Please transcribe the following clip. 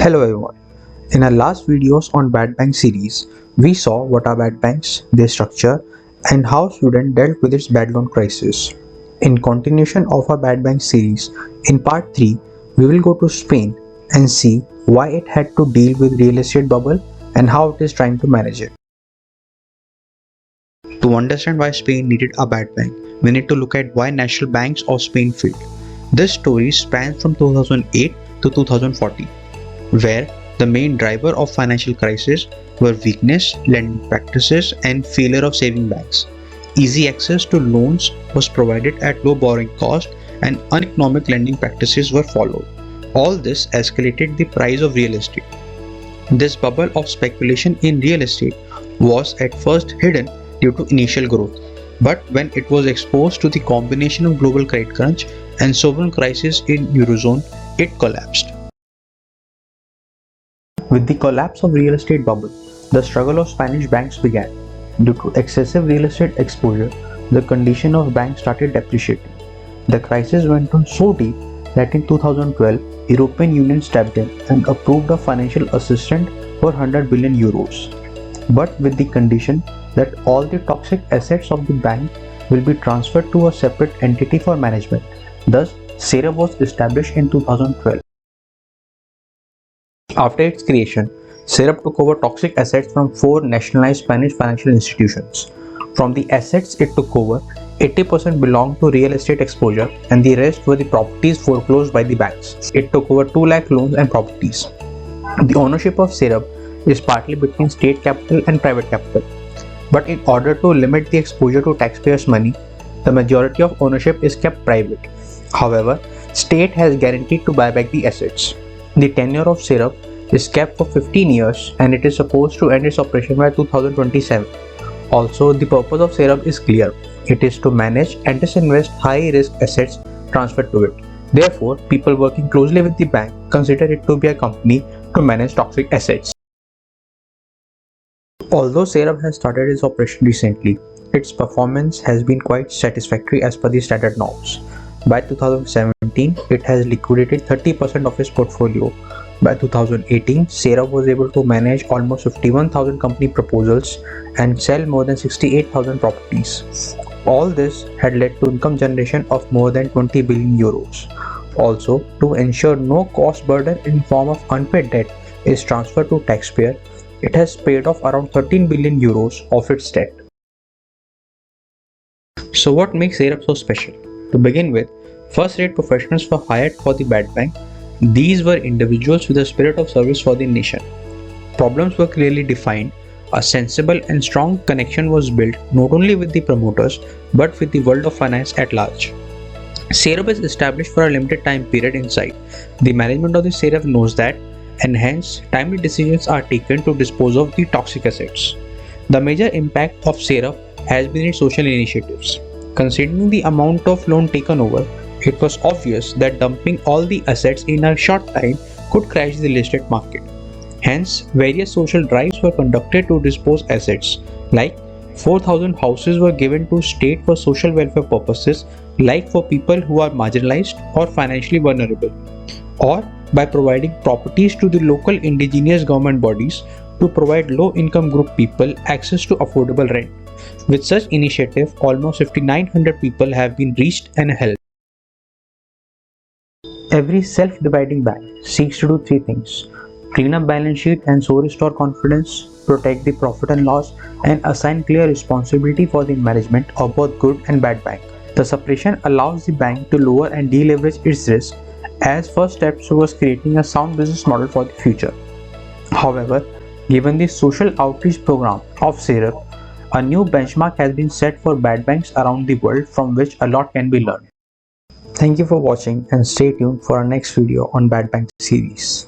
Hello everyone. In our last videos on bad bank series, we saw what are bad banks, their structure, and how Sweden dealt with its bad loan crisis. In continuation of our bad bank series, in part 3, we will go to Spain and see why it had to deal with real estate bubble and how it is trying to manage it. To understand why Spain needed a bad bank, we need to look at why national banks of Spain failed. This story spans from 2008 to 2014. Where the main driver of financial crisis were weakness, lending practices, and failure of saving banks. Easy access to loans was provided at low borrowing cost, and uneconomic lending practices were followed. All this escalated the price of real estate. This bubble of speculation in real estate was at first hidden due to initial growth, but when it was exposed to the combination of global credit crunch and sovereign crisis in Eurozone, it collapsed. With the collapse of real estate bubble, the struggle of Spanish banks began. Due to excessive real estate exposure, the condition of banks started depreciating. The crisis went on so deep that in 2012, European Union stepped in and approved a financial assistance for 100 billion euros. But with the condition that all the toxic assets of the bank will be transferred to a separate entity for management. Thus, SEREB was established in 2012. After its creation, SEREB took over toxic assets from 4 nationalized Spanish financial institutions. From the assets it took over, 80% belonged to real estate exposure and the rest were the properties foreclosed by the banks. It took over 2 lakh loans and properties. The ownership of SEREB is partly between state capital and private capital. But in order to limit the exposure to taxpayers' money, the majority of ownership is kept private. However, state has guaranteed to buy back the assets. The tenure of SEREB is kept for 15 years and it is supposed to end its operation by 2027. Also, the purpose of SEREB is clear. It is to manage and disinvest high-risk assets transferred to it. Therefore, people working closely with the bank consider it to be a company to manage toxic assets. Although SEREB has started its operation recently, its performance has been quite satisfactory as per the standard norms. By 2017, it has liquidated 30% of its portfolio. By 2018, SEREB was able to manage almost 51,000 company proposals and sell more than 68,000 properties. All this had led to income generation of more than 20 billion euros. Also, to ensure no cost burden in form of unpaid debt is transferred to taxpayer, it has paid off around 13 billion euros of its debt. So what makes SEREB so special? To begin with, first-rate professionals were hired for the bad bank. These were individuals with a spirit of service for the nation. Problems were clearly defined. A sensible and strong connection was built not only with the promoters but with the world of finance at large. SEREB is established for a limited time period inside. The management of the SEREB knows that, and hence timely decisions are taken to dispose of the toxic assets. The major impact of SEREB has been its social initiatives. Considering the amount of loan taken over, it was obvious that dumping all the assets in a short time could crash the listed market. Hence, various social drives were conducted to dispose assets, like 4,000 houses were given to state for social welfare purposes, like for people who are marginalized or financially vulnerable, or by providing properties to the local indigenous government bodies to provide low-income group people access to affordable rent. With such initiative, almost 5,900 people have been reached and helped. Every self-dividing bank seeks to do 3 things: clean up balance sheet and so restore confidence, protect the profit and loss, and assign clear responsibility for the management of both good and bad bank. The separation allows the bank to lower and deleverage its risk as first steps towards creating a sound business model for the future. However, given the social outreach program of SEREB, a new benchmark has been set for bad banks around the world from which a lot can be learned. Thank you for watching and stay tuned for our next video on Bad Bank series.